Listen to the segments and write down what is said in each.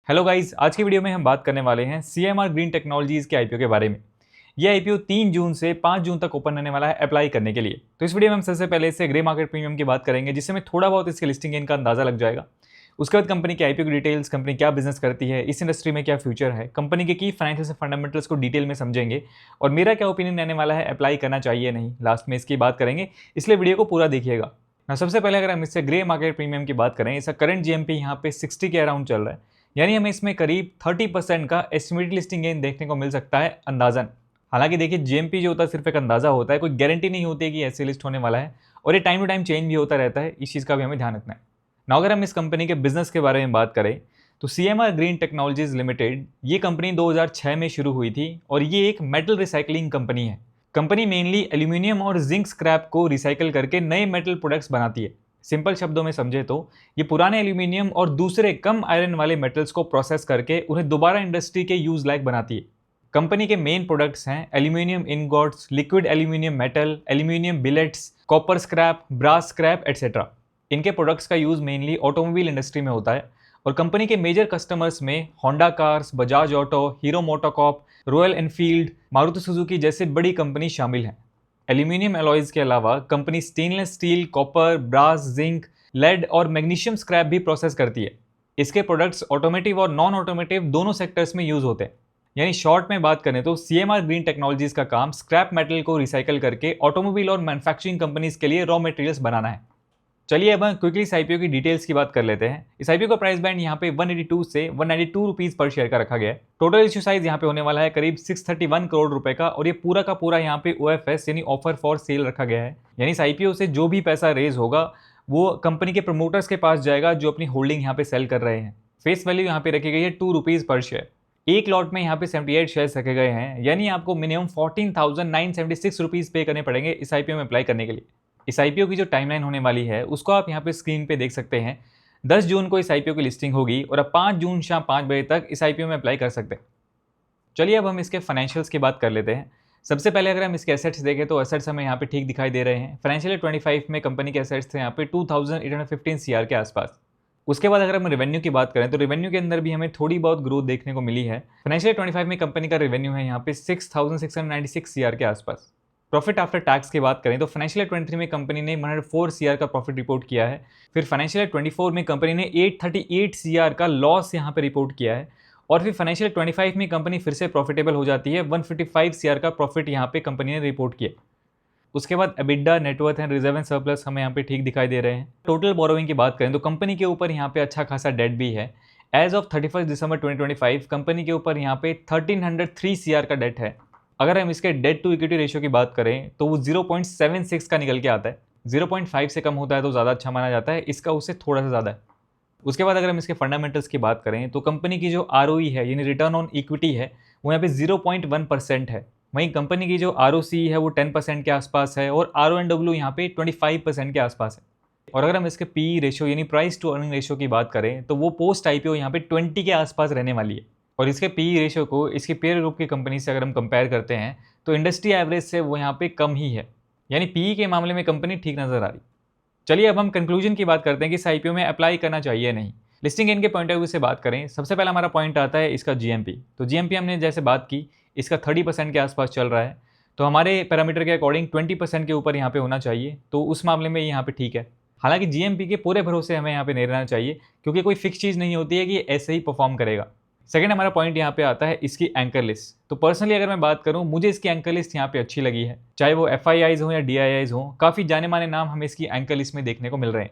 Hello guys, आज की video में हम बात करने वाले हैं सीएमआर ग्रीन टेक्नोलॉजीज के आईपीओ के बारे में। ये आईपीओ 3 जून से 5 जून तक ओपन रहने वाला है अप्लाई करने के लिए। तो इस वीडियो में हम सबसे पहले इससे ग्रे मार्केट प्रीमियम की बात करेंगे, जिससे हमें थोड़ा बहुत इसके लिस्टिंग गेन का अंदाजा लग जाएगा। उसके बाद कंपनी के आईपीओ की डिटेल्स, कंपनी क्या बिजनेस करती है, इस इंडस्ट्री में क्या फ्यूचर है, कंपनी के की फाइनेंशियल फंडामेंटल्स को डिटेल में समझेंगे और मेरा क्या ओपिनियन रहने वाला है, अप्लाई करना चाहिए नहीं, लास्ट में इसकी बात करेंगे, इसलिए वीडियो को पूरा देखिएगा। सबसे पहले अगर हम इससे ग्रे मार्केट प्रीमियम की बात करें, इसका करंट जीएमपी यहाँ पे 60 के अराउंड चल रहा है, यानी हमें इसमें करीब 30% का एस्टिमेटेड लिस्टिंग गेन देखने को मिल सकता है अंदाजन। हालांकि देखिए, जीएमपी जो होता है सिर्फ एक अंदाजा होता है, कोई गारंटी नहीं होती है कि ऐसे लिस्ट होने वाला है और ये टाइम टू टाइम चेंज भी होता रहता है, इस चीज़ का भी हमें ध्यान रखना है ना। अगर हम इस कंपनी के बिजनेस के बारे में बात करें तो सीएमआर ग्रीन टेक्नोलॉजीज लिमिटेड ये कंपनी 2006 में शुरू हुई थी और ये एक मेटल रिसाइकलिंग कंपनी है। कंपनी मेनली एल्यूमिनियम और जिंक स्क्रैप को रिसाइकल करके नए मेटल प्रोडक्ट्स बनाती है। सिंपल शब्दों में समझे तो ये पुराने एल्यूमिनियम और दूसरे कम आयरन वाले मेटल्स को प्रोसेस करके उन्हें दोबारा इंडस्ट्री के यूज लायक बनाती है। कंपनी के मेन प्रोडक्ट्स हैं aluminium ingots, liquid aluminium metal, aluminium billets, copper scrap, brass scrap etcetera. इनके प्रोडक्ट्स का यूज मेनली ऑटोमोबाइल इंडस्ट्री में होता है और कंपनी के मेजर कस्टमर्स में Honda cars, Bajaj auto, Hero MotoCorp, Royal Enfield, Maruti Suzuki जैसे बड़ी कंपनी शामिल हैं। एल्यूमिनियम एलॉयज के अलावा company stainless steel, copper, brass, zinc, lead और मैग्नीशियम स्क्रैप भी प्रोसेस करती है। इसके प्रोडक्ट्स ऑटोमेटिव और नॉन ऑटोमेटिव दोनों सेक्टर्स में यूज होते हैं। यानी शॉर्ट में बात करें तो सीएमआर ग्रीन टेक्नोलॉजीज का काम स्क्रैप मेटल को रिसाइकल करके ऑटोमोबाइल और मैन्युफैक्चरिंग कंपनीज के लिए रॉ मटेरियल्स बनाना है। चलिए अब हम क्विकली इस आईपीओ की डिटेल्स की बात कर लेते हैं। इस आईपीओ का प्राइस बैंड यहाँ पे 182 से 192 रुपीज पर शेयर का रखा गया है। टोटल इश्यू साइज यहाँ पे होने वाला है करीब 631 करोड़ रुपए का और ये पूरा का पूरा यहाँ पे ओएफएस यानी ऑफर फॉर सेल रखा गया है। यानी इस आईपीओ से जो भी पैसा रेज होगा वो कंपनी के प्रमोटर्स के पास जाएगा जो अपनी होल्डिंग यहाँ पे सेल कर रहे हैं। फेस वैल्यू यहाँ पे रखी गई है 2 रुपीज पर शेयर। एक लॉट में यहाँ पे 78 शेयर्स रखे गए हैं, यानी आपको मिनिमम 14,976 रुपीज पे करने पड़ेंगे इस आईपीओ में अप्लाई करने के लिए। इस आईपीओ की जो टाइमलाइन होने वाली है उसको आप यहाँ पे स्क्रीन पे देख सकते हैं। 10 जून को इस आईपीओ की लिस्टिंग होगी और अब 5 जून शाम 5 बजे तक इस आईपीओ में अप्लाई कर सकते हैं। चलिए अब हम इसके फाइनेंशियल्स की बात कर लेते हैं। सबसे पहले अगर हम इसके एसेट्स देखें तो एसेट्स हमें यहाँ पे ठीक दिखाई दे रहे हैं। फाइनेंशियल ईयर 25 में कंपनी के एसेट्स थे यहाँ पे 2815 सीआर के आसपास। उसके बाद अगर हम रेवेन्यू की बात करें तो रेवेन्यू के अंदर भी हमें थोड़ी बहुत ग्रोथ देखने को मिली है। फाइनेंशियल ईयर 25 में कंपनी का रेवेन्यू है यहाँ पे 6696 सीआर के आसपास। प्रॉफिट आफ्टर टैक्स की बात करें तो फाइनेंशियल ईयर 23 में कंपनी ने 104 सीआर का प्रॉफिट रिपोर्ट किया है। फिर फाइनेंशियल ईयर 24 में कंपनी ने 838 सीआर का लॉस यहाँ पे रिपोर्ट किया है और फिर फाइनेंशियल ईयर 25 में कंपनी फिर से प्रॉफिटेबल हो जाती है। 155 सीआर का प्रॉफिट यहाँ पे कंपनी ने रिपोर्ट किया। उसके बाद EBITDA, net worth and reserve and surplus हमें यहाँ पे ठीक दिखाई दे रहे हैं। टोटल बोरोइंग की बात करें तो कंपनी के ऊपर यहाँ पे अच्छा खासा डेट भी है। एज ऑफ 31 दिसंबर 2025 कंपनी के ऊपर यहाँ पे 1303 सीआर का डेट है। अगर हम इसके डेट टू इक्विटी रेशियो की बात करें तो वो 0.76 का निकल के आता है। 0.5 से कम होता है तो ज़्यादा अच्छा माना जाता है, इसका उससे थोड़ा सा ज़्यादा है। उसके बाद अगर हम इसके फंडामेंटल्स की बात करें तो कंपनी की जो आरओई है यानी रिटर्न ऑन इक्विटी है वो यहाँ पे 0.1% है। वहीं कंपनी की जो आरओसी है वो 10% के आसपास है और आरओएनडब्ल्यू यहाँ पे 25% के आसपास है। और अगर हम इसके पी रेशियो यानी प्राइस टू अर्निंग रेशियो की बात करें तो वो पोस्ट आईपीओ यहाँ पे 20 के आसपास रहने वाली है। और इसके पी रेशियो को इसके पेयर ग्रुप की कंपनी से अगर हम कंपेयर करते हैं तो इंडस्ट्री एवरेज से वो यहाँ पे कम ही है, यानी पी के मामले में कंपनी ठीक नजर आ रही। चलिए अब हम कंक्लूजन की बात करते हैं कि इस आईपीओ में अप्लाई करना चाहिए नहीं। लिस्टिंग गेन के पॉइंट ऑफ व्यू से बात करें, सबसे पहला हमारा पॉइंट आता है इसका जीएमपी। तो जीएमपी हमने जैसे बात की इसका 30% के आसपास चल रहा है, तो हमारे पैरामीटर के अकॉर्डिंग 20% के ऊपर यहाँ पे होना चाहिए, तो उस मामले में यहाँ पे ठीक है। हालांकि जीएमपी के पूरे भरोसे हमें यहाँ पे नहीं रहना चाहिए क्योंकि कोई फिक्स चीज़ नहीं होती है कि ऐसे ही परफॉर्म करेगा। सेकंड हमारा पॉइंट यहाँ पे आता है इसकी एंकर लिस्ट। तो पर्सनली अगर मैं बात करूँ, मुझे इसकी एंकर लिस्ट यहाँ पे अच्छी लगी है, चाहे वो एफआईआईज हो या डीआईआईज हो, काफ़ी जाने माने नाम हमें इसकी एंकर लिस्ट में देखने को मिल रहे हैं।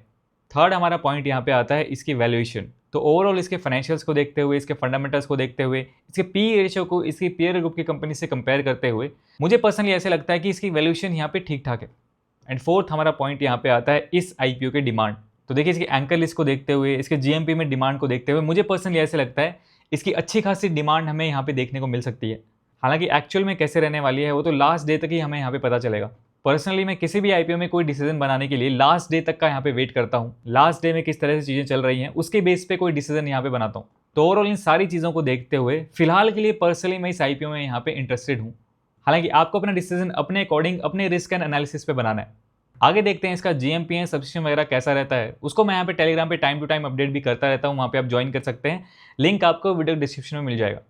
थर्ड हमारा पॉइंट यहाँ पे आता है इसकी वैल्यूएशन। तो ओवरऑल इसके फाइनेंशियल्स को देखते हुए, इसके फंडामेंटल्स को देखते हुए, इसके पी रेशियो को इसकी पीयर ग्रुप की कंपनी से कंपेयर करते हुए मुझे पर्सनली ऐसे लगता है कि इसकी वैल्यूएशन यहाँ पे ठीक ठाक है। एंड फोर्थ हमारा पॉइंट यहाँ पे आता है इस आईपीओ के डिमांड। तो देखिए इसकी एंकर लिस्ट को देखते हुए, इसके जीएमपी में डिमांड को देखते हुए मुझे पर्सनली ऐसे लगता है इसकी अच्छी खासी डिमांड हमें यहाँ पे देखने को मिल सकती है। हालांकि एक्चुअल में कैसे रहने वाली है वो तो लास्ट डे तक ही हमें यहाँ पे पता चलेगा। पर्सनली मैं किसी भी आईपीओ में कोई डिसीजन बनाने के लिए लास्ट डे तक का यहाँ पे वेट करता हूँ। लास्ट डे में किस तरह से चीज़ें चल रही हैं उसके बेस पे कोई डिसीजन यहाँ पे बनाता हूँ। तो ओवरऑल इन सारी चीज़ों को देखते हुए फिलहाल के लिए पर्सनली मैं इस आईपीओ में यहाँ पे इंटरेस्टेड हूँ। हालांकि आपको अपना डिसीजन अपने अकॉर्डिंग, अपने रिस्क एंड एनालिसिस पे बनाना है। आगे देखते हैं इसका जीएमपीएस सब्सक्रिप्शन वगैरह कैसा रहता है। उसको मैं यहाँ पे टेलीग्राम पे टाइम टू टाइम अपडेट भी करता रहता हूँ, वहाँ पे आप ज्वाइन कर सकते हैं। लिंक आपको वीडियो डिस्क्रिप्शन में मिल जाएगा।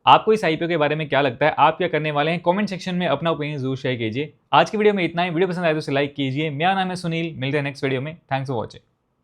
आपको इस आईपीओ के बारे में क्या लगता है, आप क्या करने वाले हैं, कमेंट सेक्शन में अपना ओपिनियन जरूर शेयर कीजिए। आज की वीडियो में इतना ही। वीडियो पसंद आए तो उसे लाइक कीजिए। मेरा नाम है सुनील, मिलते हैं नेक्स्ट वीडियो में। Thanks for watching.